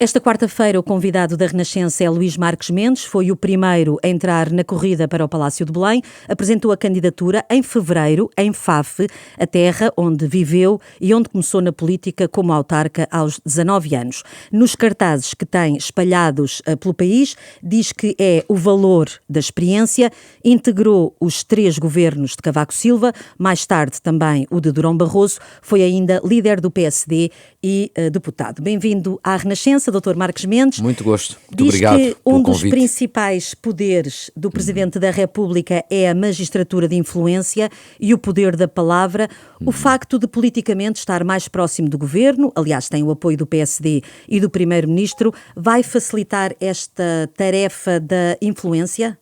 Esta quarta-feira, o convidado da Renascença é Luís Marques Mendes, foi o primeiro a entrar na corrida para o Palácio de Belém, apresentou a candidatura em fevereiro, em Faf, a terra onde viveu e onde começou na política como autarca aos 19 anos. Nos cartazes que tem espalhados pelo país, diz que é o valor da experiência, integrou os 3 governos de Cavaco Silva, mais tarde também o de Durão Barroso, foi ainda líder do PSD e deputado. Bem-vindo à Renascença, Dr. Marques Mendes. Muito gosto. Muito Diz obrigado que pelo um dos convite. principais poderes do Presidente da República é a magistratura de influência e o poder da palavra. O facto de politicamente estar mais próximo do governo, aliás, tem o apoio do PSD e do Primeiro-Ministro, vai facilitar esta tarefa da influência?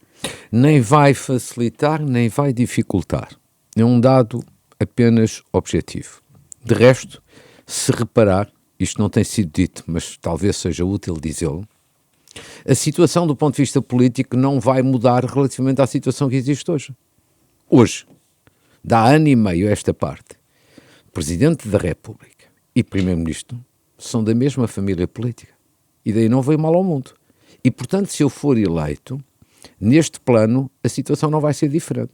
Nem vai facilitar, nem vai dificultar. É um dado apenas objetivo. De resto, se reparar, isto não tem sido dito, mas talvez seja útil dizê-lo, a situação do ponto de vista político não vai mudar relativamente à situação que existe hoje. Hoje, dá ano e meio a esta parte, Presidente da República e Primeiro-Ministro são da mesma família política. E daí não veio mal ao mundo. E, portanto, se eu for eleito, neste plano, a situação não vai ser diferente.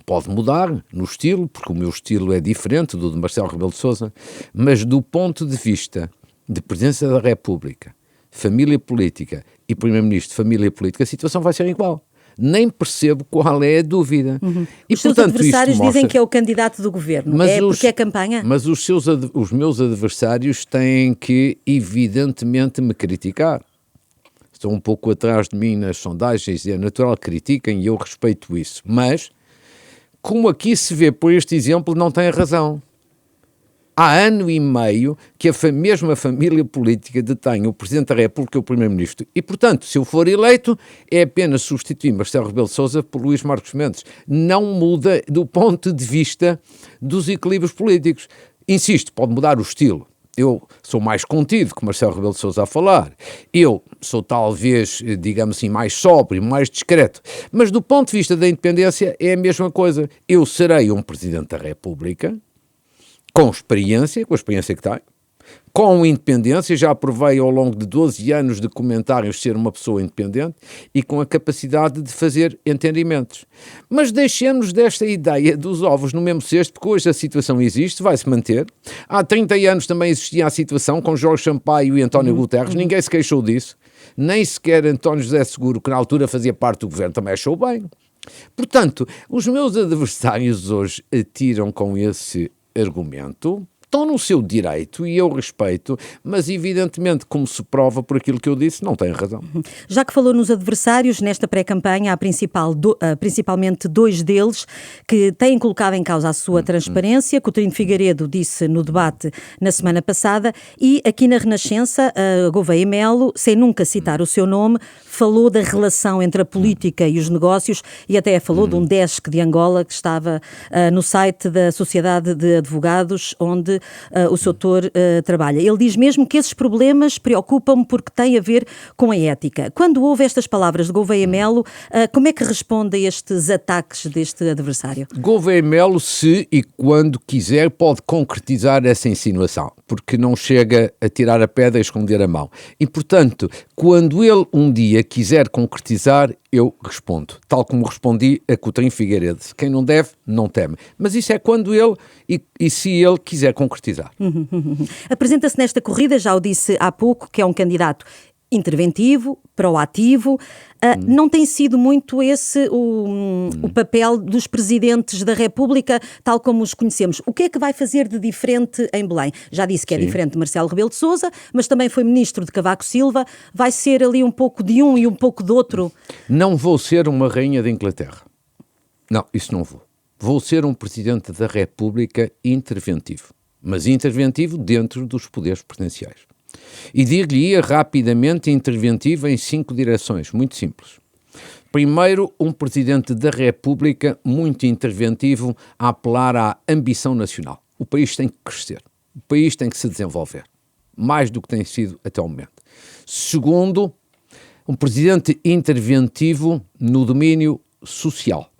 Pode mudar no estilo, porque o meu estilo é diferente do de Marcelo Rebelo de Sousa, mas do ponto de vista de Presidência da República, família política e Primeiro-Ministro, família política, a situação vai ser igual. Nem percebo qual é a dúvida. E, Os seus portanto, adversários isto mostra... dizem que é o candidato do governo. Porque é campanha? Mas os meus adversários têm que, evidentemente, me criticar. Estão um pouco atrás de mim nas sondagens e é natural que critiquem e eu respeito isso. Mas, como aqui se vê por este exemplo, não tem razão. Há ano e meio que a mesma família política detém o Presidente da República e o Primeiro-Ministro. E, portanto, se eu for eleito, é apenas substituir Marcelo Rebelo de Sousa por Luís Marques Mendes. Não muda do ponto de vista dos equilíbrios políticos. Insisto, pode mudar o estilo. Eu sou mais contido que Marcelo Rebelo de Sousa a falar. Eu sou talvez, digamos assim, mais sóbrio, mais discreto. Mas do ponto de vista da independência é a mesma coisa. Eu serei um Presidente da República com a experiência que tenho, com independência, já provei ao longo de 12 anos de comentários ser uma pessoa independente e com a capacidade de fazer entendimentos. Mas deixemos desta ideia dos ovos no mesmo cesto, porque hoje a situação existe, vai-se manter. Há 30 anos também existia a situação com Jorge Sampaio e António Guterres, ninguém se queixou disso, nem sequer António José Seguro, que na altura fazia parte do governo, também achou bem. Portanto, os meus adversários hoje atiram com esse argumento, estão no seu direito e eu respeito, mas evidentemente, como se prova por aquilo que eu disse, não tem razão. Já que falou nos adversários, nesta pré-campanha há principalmente 2 deles que têm colocado em causa a sua transparência. Coutinho Figueiredo disse no debate na semana passada e aqui na Renascença, Gouveia Melo, sem nunca citar o seu nome, falou da relação entre a política e os negócios e até falou de um desk de Angola que estava no site da Sociedade de Advogados, onde o seu autor trabalha. Ele diz mesmo que esses problemas preocupam-me porque têm a ver com a ética. Quando ouve estas palavras de Gouveia Melo, como é que responde a estes ataques deste adversário? Gouveia Melo, se e quando quiser, pode concretizar essa insinuação, porque não chega a tirar a pedra e esconder a mão. E, portanto, quando ele um dia quiser concretizar, eu respondo, tal como respondi a Coutinho Figueiredo. Quem não deve, não teme. Mas isso é quando ele, e se ele quiser concretizar. Apresenta-se nesta corrida, já o disse há pouco, que é um candidato interventivo, proativo. Não tem sido muito esse o papel dos presidentes da República, tal como os conhecemos. O que é que vai fazer de diferente em Belém? Já disse que é diferente de Marcelo Rebelo de Sousa, mas também foi ministro de Cavaco Silva. Vai ser ali um pouco de um e um pouco do outro? Não vou ser uma rainha de Inglaterra. Não, isso não vou. Vou ser um presidente da República interventivo, mas interventivo dentro dos poderes presidenciais. E dir-lhe-ia rapidamente interventivo em 5 direções, muito simples. Primeiro, um Presidente da República muito interventivo a apelar à ambição nacional. O país tem que crescer, o país tem que se desenvolver, mais do que tem sido até o momento. Segundo, um Presidente interventivo no domínio social,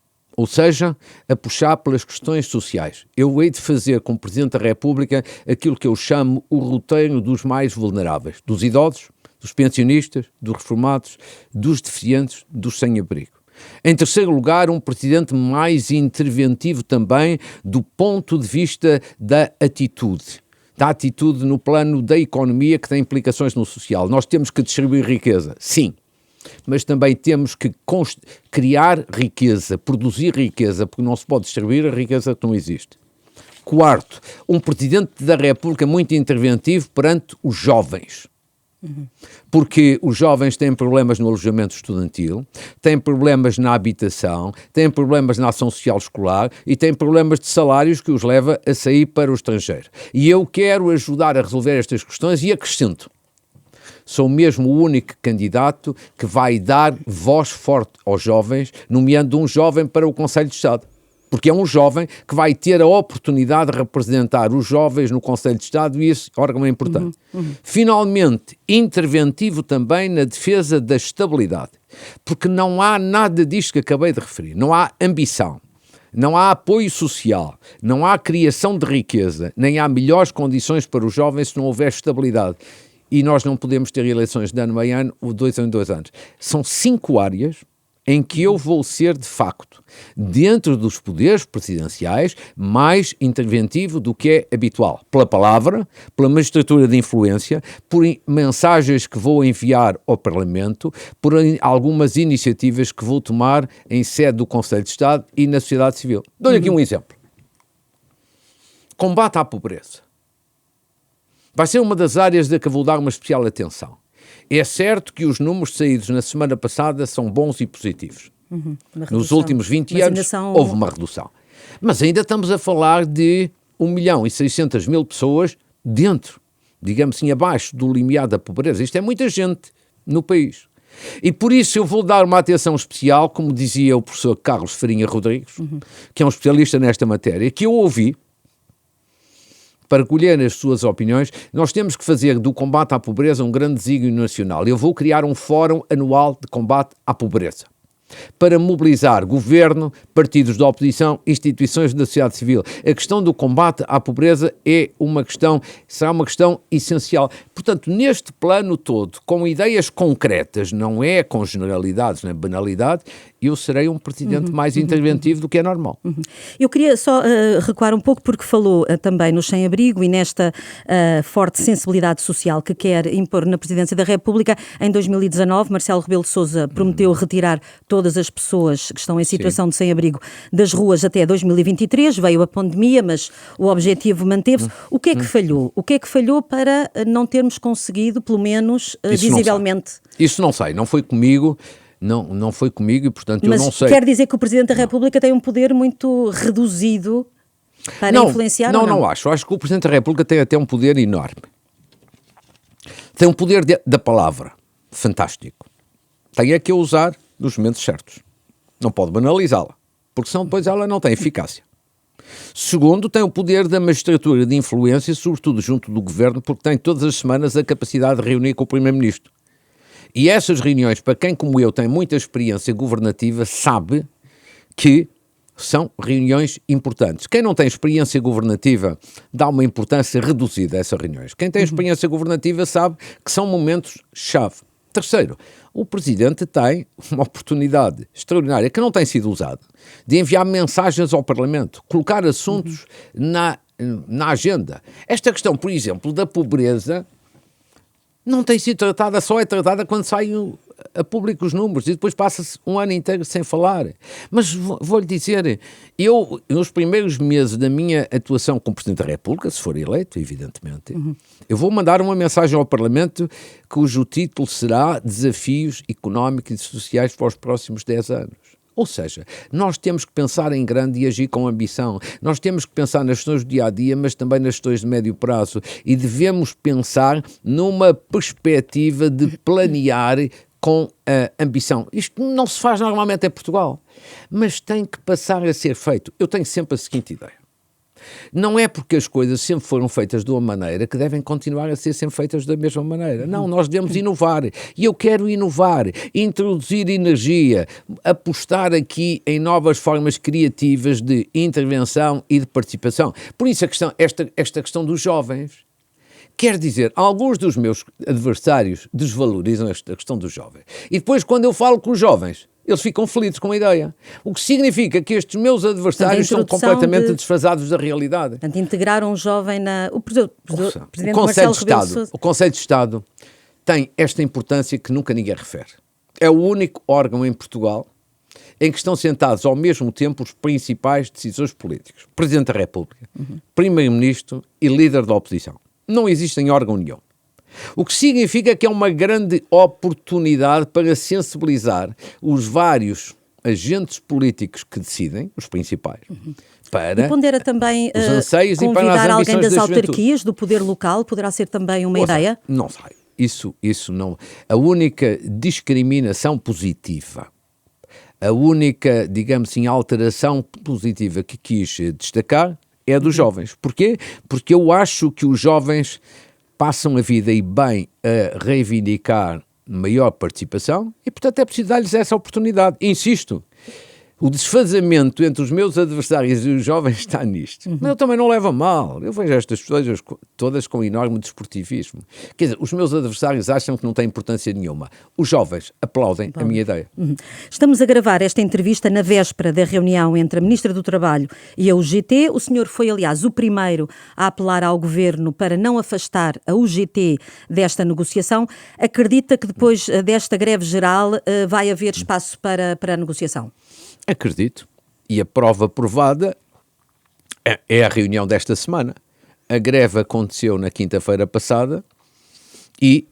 Ou seja, a puxar pelas questões sociais. Eu hei de fazer como Presidente da República aquilo que eu chamo o roteiro dos mais vulneráveis, dos idosos, dos pensionistas, dos reformados, dos deficientes, dos sem-abrigo. Em terceiro lugar, um Presidente mais interventivo também do ponto de vista da atitude no plano da economia que tem implicações no social. Nós temos que distribuir riqueza, sim, mas também temos que criar riqueza, produzir riqueza, porque não se pode distribuir a riqueza que não existe. Quarto, um Presidente da República muito interventivo perante os jovens. Porque os jovens têm problemas no alojamento estudantil, têm problemas na habitação, têm problemas na ação social escolar e têm problemas de salários que os leva a sair para o estrangeiro. E eu quero ajudar a resolver estas questões e acrescento. Sou mesmo o único candidato que vai dar voz forte aos jovens, nomeando um jovem para o Conselho de Estado. Porque é um jovem que vai ter a oportunidade de representar os jovens no Conselho de Estado e esse órgão é importante. Finalmente, interventivo também na defesa da estabilidade. Porque não há nada disto que acabei de referir. Não há ambição, não há apoio social, não há criação de riqueza, nem há melhores condições para os jovens se não houver estabilidade. E nós não podemos ter eleições de ano em ano ou 2 em 2 anos. São 5 áreas em que eu vou ser, de facto, dentro dos poderes presidenciais, mais interventivo do que é habitual. Pela palavra, pela magistratura de influência, por mensagens que vou enviar ao Parlamento, por algumas iniciativas que vou tomar em sede do Conselho de Estado e na sociedade civil. Dou-lhe aqui um exemplo. Combate à pobreza. Vai ser uma das áreas a que vou dar uma especial atenção. É certo que os números saídos na semana passada são bons e positivos. Nos últimos 20 anos houve uma redução. Mas ainda estamos a falar de 1.600.000 pessoas dentro, digamos assim, abaixo do limiar da pobreza. Isto é muita gente no país. E por isso eu vou dar uma atenção especial, como dizia o professor Carlos Farinha Rodrigues, que é um especialista nesta matéria, que eu ouvi, para colher as suas opiniões. Nós temos que fazer do combate à pobreza um grande desígnio nacional. Eu vou criar um fórum anual de combate à pobreza, para mobilizar governo, partidos da oposição, instituições da sociedade civil. A questão do combate à pobreza será uma questão essencial. Portanto, neste plano todo, com ideias concretas, não é com generalidades nem banalidade, eu serei um presidente mais interventivo do que é normal. Eu queria só recuar um pouco, porque falou também no sem-abrigo e nesta forte sensibilidade social que quer impor na Presidência da República. Em 2019, Marcelo Rebelo de Sousa prometeu retirar todas as pessoas que estão em situação de sem-abrigo das ruas até 2023. Veio a pandemia, mas o objetivo manteve-se. O que é que falhou? O que é que falhou para não termos conseguido, pelo menos, visivelmente? Isso não sei, não foi comigo. Não foi comigo e, portanto, eu não sei. Mas quer dizer que o Presidente da República tem um poder muito reduzido para influenciar? Não acho. Acho que o Presidente da República tem até um poder enorme. Tem um poder da palavra fantástico. Tem que usar nos momentos certos. Não pode banalizá-la, porque senão depois ela não tem eficácia. Segundo, tem o poder da magistratura de influência, sobretudo junto do Governo, porque tem todas as semanas a capacidade de reunir com o Primeiro-Ministro. E essas reuniões, para quem como eu tem muita experiência governativa, sabe que são reuniões importantes. Quem não tem experiência governativa dá uma importância reduzida a essas reuniões. Quem tem experiência governativa sabe que são momentos-chave. Terceiro, o Presidente tem uma oportunidade extraordinária, que não tem sido usada, de enviar mensagens ao Parlamento, colocar assuntos na agenda. Esta questão, por exemplo, da pobreza, não tem sido tratada, só é tratada quando saem a público os números e depois passa-se um ano inteiro sem falar. Mas vou-lhe dizer, eu, nos primeiros meses da minha atuação como Presidente da República, se for eleito, evidentemente, eu vou mandar uma mensagem ao Parlamento cujo título será Desafios Económicos e Sociais para os próximos 10 anos. Ou seja, nós temos que pensar em grande e agir com ambição. Nós temos que pensar nas questões do dia-a-dia, mas também nas questões de médio prazo. E devemos pensar numa perspectiva de planear com ambição. Isto não se faz normalmente em Portugal, mas tem que passar a ser feito. Eu tenho sempre a seguinte ideia. Não é porque as coisas sempre foram feitas de uma maneira que devem continuar a ser sempre feitas da mesma maneira. Não, nós devemos inovar. E eu quero inovar, introduzir energia, apostar aqui em novas formas criativas de intervenção e de participação. Por isso esta questão dos jovens. Quer dizer, alguns dos meus adversários desvalorizam esta questão dos jovens. E depois, quando eu falo com os jovens, eles ficam felizes com a ideia. O que significa que estes meus adversários são completamente desfasados da realidade. Portanto, integrar um jovem na... O Presidente Conselho Marcelo de Rebelo de Estado, Sousa. o Conselho de Estado tem esta importância que nunca ninguém refere. É o único órgão em Portugal em que estão sentados ao mesmo tempo os principais decisores políticos. Presidente da República, Primeiro-Ministro e líder da oposição. Não existe em órgão nenhum. O que significa que é uma grande oportunidade para sensibilizar os vários agentes políticos que decidem, os principais, para E pondera também os anseios e para as convidar alguém ambições das da juventude. autarquias, do poder local, poderá ser também uma Ouça, ideia? não sei. Isso não. A única discriminação positiva, a única, digamos assim, alteração positiva que quis destacar é a dos jovens. Porquê? Porque eu acho que os jovens passam a vida e bem a reivindicar maior participação e, portanto, é preciso dar-lhes essa oportunidade. Insisto, o desfazamento entre os meus adversários e os jovens está nisto. Mas eu também não levo a mal. Eu vejo estas coisas todas com enorme desportivismo. Quer dizer, os meus adversários acham que não tem importância nenhuma. Os jovens aplaudem a minha ideia. Estamos a gravar esta entrevista na véspera da reunião entre a Ministra do Trabalho e a UGT. O senhor foi, aliás, o primeiro a apelar ao Governo para não afastar a UGT desta negociação. Acredita que depois desta greve geral vai haver espaço para a negociação? Acredito. E a prova provada é a reunião desta semana. A greve aconteceu na quinta-feira passada e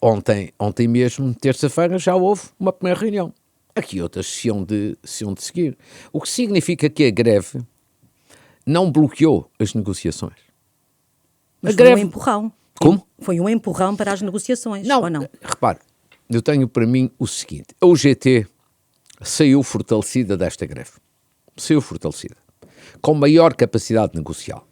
ontem mesmo, terça-feira, já houve uma primeira reunião. Aqui outras se hão de seguir. O que significa que a greve não bloqueou as negociações. Mas A foi greve... um empurrão. Como? Foi um empurrão para as negociações, Não, ou não? repare, eu tenho para mim o seguinte. A UGT saiu fortalecida desta greve. Saiu fortalecida. Com maior capacidade negocial.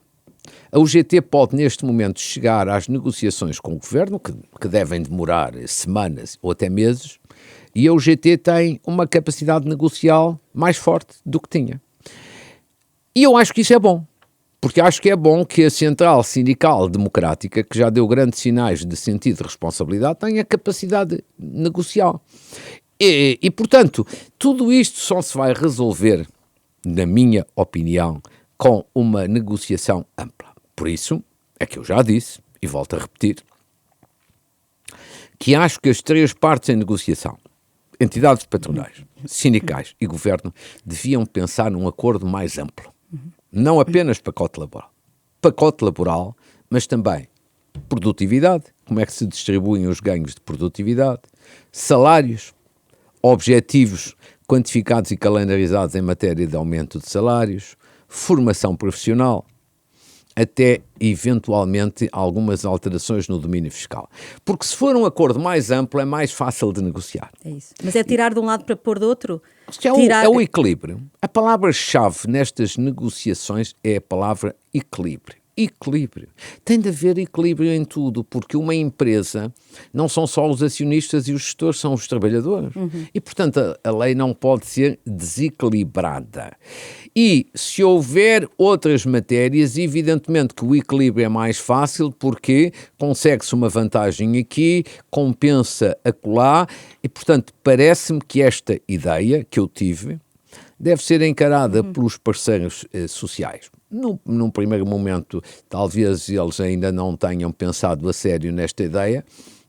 A UGT pode, neste momento, chegar às negociações com o Governo, que devem demorar semanas ou até meses, e a UGT tem uma capacidade negocial mais forte do que tinha. E eu acho que isso é bom. Porque acho que é bom que a Central Sindical Democrática, que já deu grandes sinais de sentido de responsabilidade, tenha capacidade negocial. E, portanto, tudo isto só se vai resolver, na minha opinião, com uma negociação ampla. Por isso, é que eu já disse, e volto a repetir, que acho que as três partes em negociação, entidades patronais, sindicais e governo, deviam pensar num acordo mais amplo. Não apenas pacote laboral, mas também produtividade, como é que se distribuem os ganhos de produtividade, salários, objetivos quantificados e calendarizados em matéria de aumento de salários, formação profissional, até, eventualmente, algumas alterações no domínio fiscal. Porque se for um acordo mais amplo, é mais fácil de negociar. É isso. Mas é tirar de um lado para pôr do outro? É o equilíbrio. A palavra-chave nestas negociações é a palavra equilíbrio. Equilíbrio. Tem de haver equilíbrio em tudo, porque uma empresa não são só os acionistas e os gestores, são os trabalhadores. E, portanto, a lei não pode ser desequilibrada. E, se houver outras matérias, evidentemente que o equilíbrio é mais fácil, porque consegue-se uma vantagem aqui, compensa acolá, e, portanto, parece-me que esta ideia que eu tive deve ser encarada pelos parceiros sociais. Num primeiro momento, talvez eles ainda não tenham pensado a sério nesta ideia,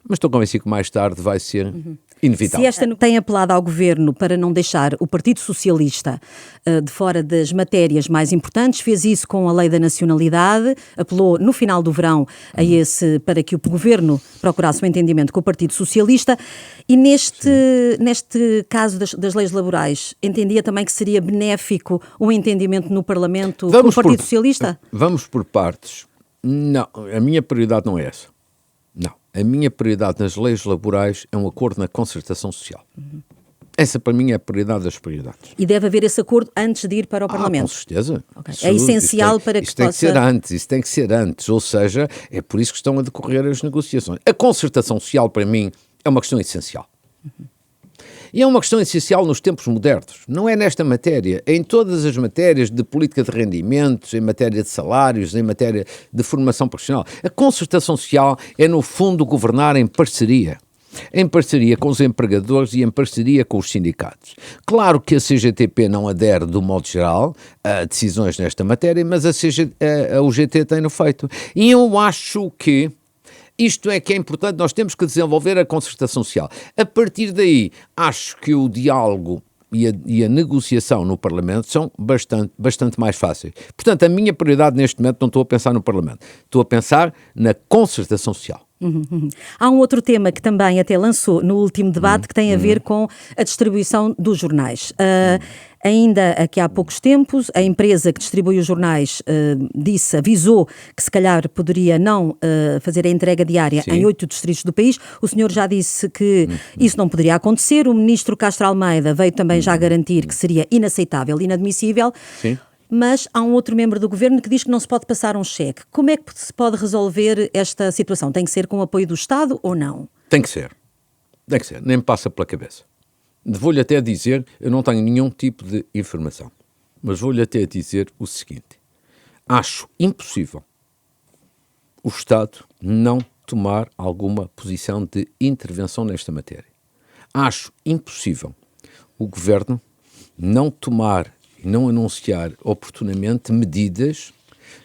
mas estou convencido que mais tarde vai ser inevitável. Se esta tem apelado ao Governo para não deixar o Partido Socialista de fora das matérias mais importantes, fez isso com a Lei da Nacionalidade, apelou no final do verão para que o Governo procurasse um entendimento com o Partido Socialista e neste caso das leis laborais, entendia também que seria benéfico um entendimento no Parlamento com o Partido Socialista? Vamos por partes. Não, a minha prioridade não é essa. Não. A minha prioridade nas leis laborais é um acordo na concertação social. Essa, para mim, é a prioridade das prioridades. E deve haver esse acordo antes de ir para o Parlamento? Com certeza. Okay. É essencial para que isso tem que ser antes, isso tem que ser antes. Ou seja, é por isso que estão a decorrer as negociações. A concertação social, para mim, é uma questão essencial. E é uma questão essencial nos tempos modernos. Não é nesta matéria, é em todas as matérias de política de rendimentos, em matéria de salários, em matéria de formação profissional. A concertação social é, no fundo, governar em parceria com os empregadores e em parceria com os sindicatos. Claro que a CGTP não adere, do modo geral, a decisões nesta matéria, mas a UGT tem-no feito. E eu acho que isto é que é importante, nós temos que desenvolver a concertação social. A partir daí, acho que o diálogo e a negociação no Parlamento são bastante mais fáceis. Portanto, a minha prioridade neste momento não estou a pensar no Parlamento, estou a pensar na concertação social. Há um outro tema que também até lançou no último debate que tem a ver com a distribuição dos jornais. Ainda aqui há poucos tempos, a empresa que distribui os jornais avisou que se calhar poderia não fazer a entrega diária em 8 distritos do país. O senhor já disse que isso não poderia acontecer. O ministro Castro Almeida veio também já garantir que seria inaceitável, inadmissível. Sim. Mas há um outro membro do governo que diz que não se pode passar um cheque. Como é que se pode resolver esta situação? Tem que ser com o apoio do Estado ou não? Tem que ser, nem me passa pela cabeça. Vou-lhe até dizer, eu não tenho nenhum tipo de informação, mas vou-lhe até dizer o seguinte: acho impossível o Estado não tomar alguma posição de intervenção nesta matéria. Acho impossível o Governo não tomar e não anunciar oportunamente medidas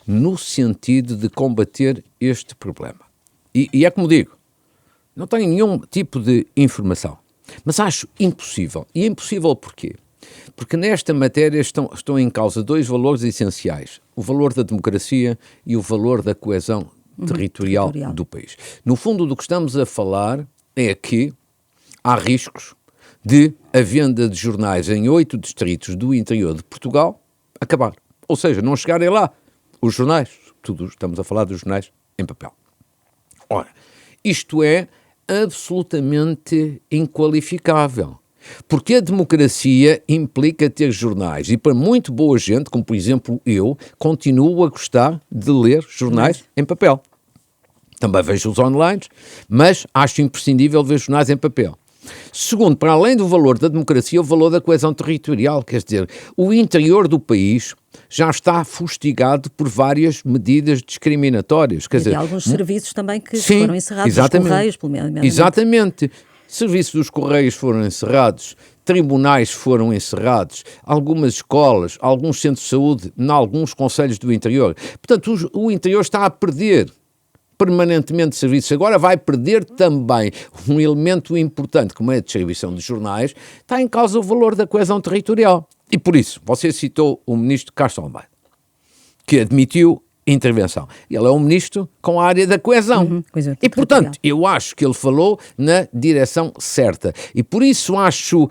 no sentido de combater este problema. E é como digo, não tenho nenhum tipo de informação, mas acho impossível. E é impossível porquê? Porque nesta matéria estão em causa 2 valores essenciais: o valor da democracia e o valor da coesão territorial do país. No fundo, do que estamos a falar é que há riscos de a venda de jornais em 8 distritos do interior de Portugal acabar. Ou seja, não chegarem lá os jornais. Estamos a falar dos jornais em papel. Ora, isto é absolutamente inqualificável. Porque a democracia implica ter jornais. E para muito boa gente, como por exemplo eu, continuo a gostar de ler jornais em papel. Também vejo-os online, mas acho imprescindível ver jornais em papel. Segundo, para além do valor da democracia, o valor da coesão territorial, quer dizer, o interior do país já está fustigado por várias medidas discriminatórias. Quer dizer, alguns serviços também que foram encerrados, exatamente, os Correios, pelo menos. Exatamente. Serviços dos Correios foram encerrados, tribunais foram encerrados, algumas escolas, alguns centros de saúde, em alguns concelhos do interior. Portanto, o interior está a perder permanentemente serviços. Agora vai perder também um elemento importante, como é a distribuição de jornais. Está em causa o valor da coesão territorial. E por isso, você citou o ministro Castro Almeida, que admitiu intervenção. Ele é um ministro com a área da coesão. E, portanto, eu acho que ele falou na direção certa. E por isso acho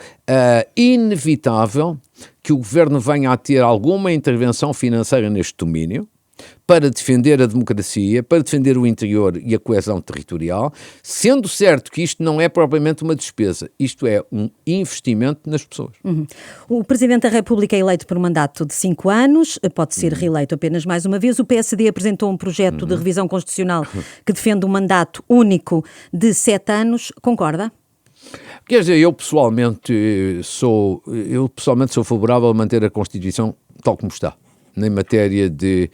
inevitável que o Governo venha a ter alguma intervenção financeira neste domínio, para defender a democracia, para defender o interior e a coesão territorial, sendo certo que isto não é propriamente uma despesa, isto é um investimento nas pessoas. O Presidente da República é eleito por um mandato de 5 anos, pode ser reeleito apenas mais uma vez. O PSD apresentou um projeto de revisão constitucional que defende um mandato único de 7 anos. Concorda? Quer dizer, eu pessoalmente sou favorável a manter a Constituição tal como está, na matéria de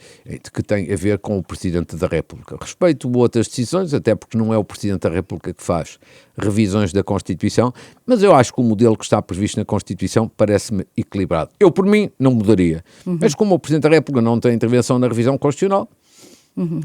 que tem a ver com o Presidente da República. Respeito outras decisões, até porque não é o Presidente da República que faz revisões da Constituição, mas eu acho que o modelo que está previsto na Constituição parece-me equilibrado. Eu, por mim, não mudaria. Mas como o Presidente da República não tem intervenção na revisão constitucional,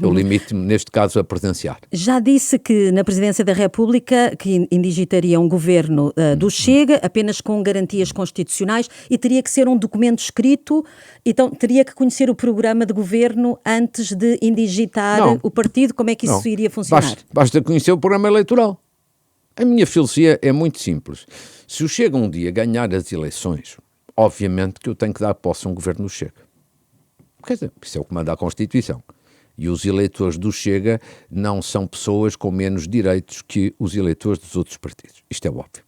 eu limito-me, neste caso, a presenciar. Já disse que na Presidência da República que indigitaria um governo do Chega, apenas com garantias constitucionais, e teria que ser um documento escrito, então teria que conhecer o programa de governo antes de indigitar o partido. Como é que isso iria funcionar? Basta conhecer o programa eleitoral. A minha filosofia é muito simples. Se o Chega um dia ganhar as eleições, obviamente que eu tenho que dar posse a um governo do Chega. Quer dizer, isso é o que manda a Constituição. E os eleitores do Chega não são pessoas com menos direitos que os eleitores dos outros partidos. Isto é óbvio.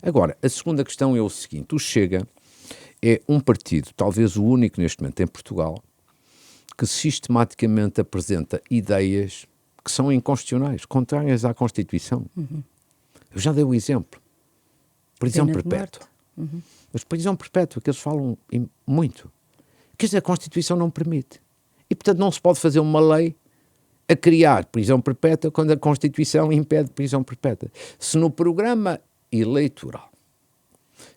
Agora, a segunda questão é o seguinte: o Chega é um partido, talvez o único neste momento em Portugal, que sistematicamente apresenta ideias que são inconstitucionais, contrárias à Constituição. Eu já dei o exemplo. Prisão perpétua. Mas prisão perpétua, que eles falam muito. Quer dizer, a Constituição não permite. E, portanto, não se pode fazer uma lei a criar prisão perpétua quando a Constituição impede prisão perpétua. Se no programa eleitoral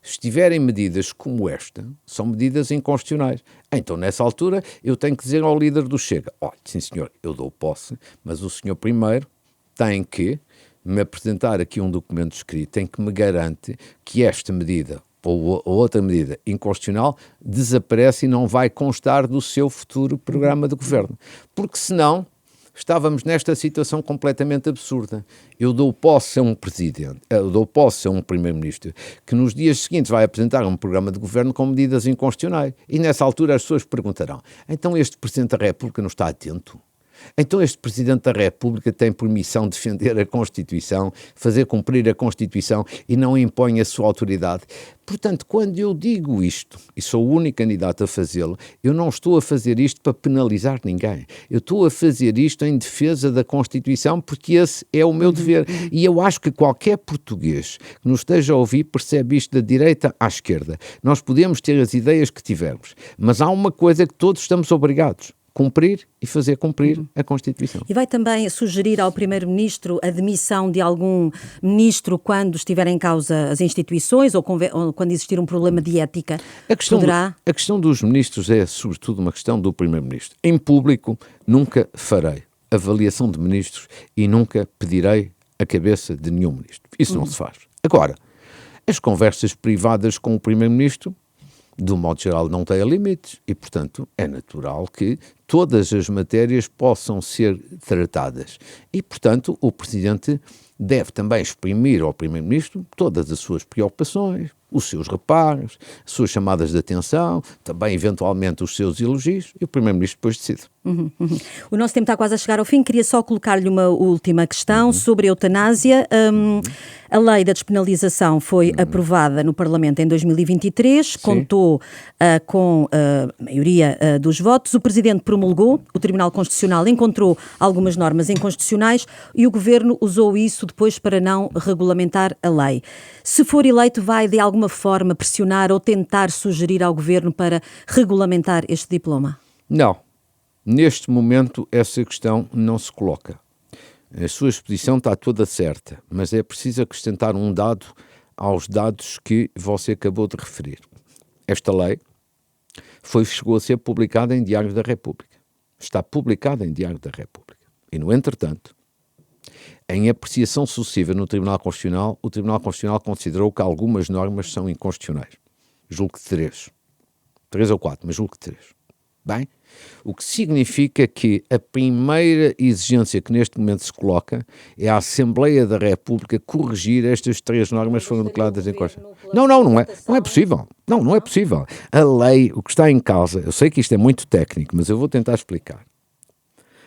estiverem medidas como esta, são medidas inconstitucionais. Então, nessa altura, eu tenho que dizer ao líder do Chega: olha, sim senhor, eu dou posse, mas o senhor primeiro tem que me apresentar aqui um documento escrito em que me garante que esta medida ou outra medida inconstitucional desaparece e não vai constar do seu futuro programa de governo. Porque senão estávamos nesta situação completamente absurda. Eu dou posse a um presidente, eu dou posse a um primeiro-ministro que nos dias seguintes vai apresentar um programa de governo com medidas inconstitucionais. E nessa altura as pessoas perguntarão: então este Presidente da República não está atento? Então este Presidente da República tem por missão defender a Constituição, fazer cumprir a Constituição e não impõe a sua autoridade? Portanto, quando eu digo isto, e sou o único candidato a fazê-lo, eu não estou a fazer isto para penalizar ninguém. Eu estou a fazer isto em defesa da Constituição porque esse é o meu dever. E eu acho que qualquer português que nos esteja a ouvir percebe isto da direita à esquerda. Nós podemos ter as ideias que tivermos, mas há uma coisa que todos estamos obrigados: cumprir e fazer cumprir a Constituição. E vai também sugerir ao Primeiro-Ministro a demissão de algum ministro quando estiver em causa as instituições ou quando existir um problema de ética? A questão dos ministros é, sobretudo, uma questão do Primeiro-Ministro. Em público, nunca farei avaliação de ministros e nunca pedirei a cabeça de nenhum ministro. Isso não se faz. Agora, as conversas privadas com o Primeiro-Ministro, de um modo geral, não têm limites e, portanto, é natural que todas as matérias possam ser tratadas. E, portanto, o Presidente deve também exprimir ao Primeiro-Ministro todas as suas preocupações, os seus reparos, as suas chamadas de atenção, também, eventualmente, os seus elogios, e o Primeiro-Ministro depois decide. O nosso tempo está quase a chegar ao fim. Queria só colocar-lhe uma última questão sobre a eutanásia. A lei da despenalização foi aprovada no Parlamento em 2023, contou com a maioria dos votos. O Presidente promulgou, o Tribunal Constitucional encontrou algumas normas inconstitucionais e o Governo usou isso depois para não regulamentar a lei. Se for eleito, vai de alguma forma pressionar ou tentar sugerir ao Governo para regulamentar este diploma? Não. Neste momento, essa questão não se coloca. A sua exposição está toda certa, mas é preciso acrescentar um dado aos dados que você acabou de referir. Esta lei chegou a ser publicada em Diário da República. Está publicada em Diário da República. E, no entretanto, em apreciação sucessiva no Tribunal Constitucional, o Tribunal Constitucional considerou que algumas normas são inconstitucionais. Julgo que 3 ou 4, mas julgo que 3. Bem, o que significa que a primeira exigência que neste momento se coloca é a Assembleia da República corrigir estas 3 normas que foram declaradas inconstitucionais. Não é possível. Não é possível. A lei, o que está em causa, eu sei que isto é muito técnico, mas eu vou tentar explicar.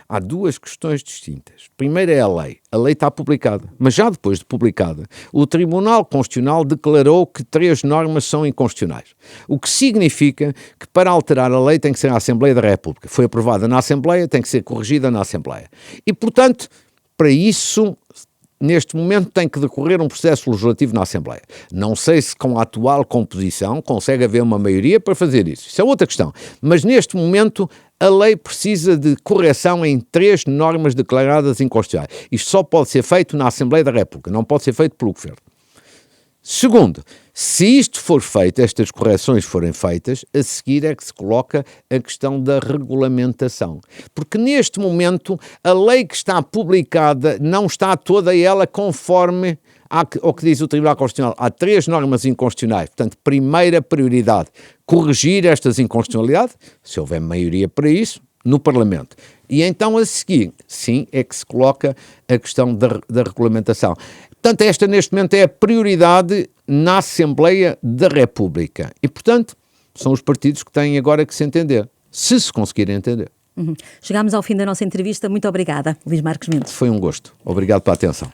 Há 2 questões distintas. Primeiro é a lei. A lei está publicada, mas já depois de publicada, o Tribunal Constitucional declarou que 3 normas são inconstitucionais. O que significa que para alterar a lei tem que ser a Assembleia da República. Foi aprovada na Assembleia, tem que ser corrigida na Assembleia. E, portanto, para isso, neste momento tem que decorrer um processo legislativo na Assembleia. Não sei se com a atual composição consegue haver uma maioria para fazer isso. Isso é outra questão. Mas neste momento a lei precisa de correção em 3 normas declaradas inconstitucionais. Isto só pode ser feito na Assembleia da República, não pode ser feito pelo Governo. Segundo, se isto for feito, estas correções forem feitas, a seguir é que se coloca a questão da regulamentação. Porque neste momento a lei que está publicada não está toda ela conforme ao que diz o Tribunal Constitucional. Há 3 normas inconstitucionais. Portanto, primeira prioridade, corrigir estas inconstitucionalidades, se houver maioria para isso, no Parlamento. E então a seguir, sim, é que se coloca a questão da regulamentação. Portanto, esta neste momento é a prioridade na Assembleia da República. E, portanto, são os partidos que têm agora que se entender, se conseguirem entender. Chegámos ao fim da nossa entrevista. Muito obrigada, Luís Marques Mendes. Foi um gosto. Obrigado pela atenção.